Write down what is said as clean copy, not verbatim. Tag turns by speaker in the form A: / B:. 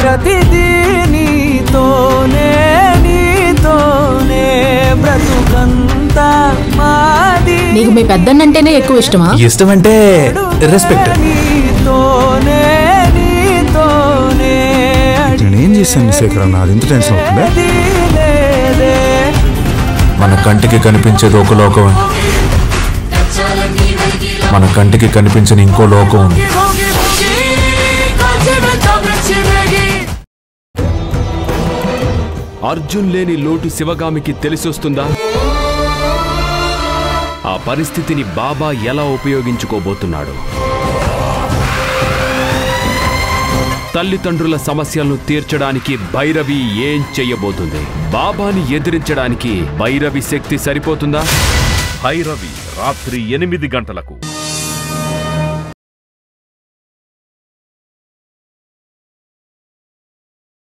A: ప్రతిదీ నీతోనే బ్రతుకంతా మాది.
B: నీకు మీ పెద్దన్నంటేనే ఎక్కువ ఇష్టమా?
C: ఇష్టం అంటే రెస్పెక్ట్.
D: నేనేం చేశాను శేఖర్, నాది ఎంత టెన్షన్ అవుతుందా?
C: మన కంటికి కనిపించేది ఒక లోకం, మన కంటికి కనిపించని ఇంకో లోకం ఉంది.
E: అర్జున్ లేని లోటు శివగామికి తెలిసొస్తుందా? ఆ పరిస్థితిని బాబా ఎలా ఉపయోగించుకోబోతున్నాడు? తల్లిదండ్రుల సమస్యలను తీర్చడానికి భైరవి ఏం చెయ్యబోతుంది? బాబాని ఎదిరించడానికి భైరవి శక్తి సరిపోతుందా?
F: భైరవి రాత్రి 8 గంటలకు.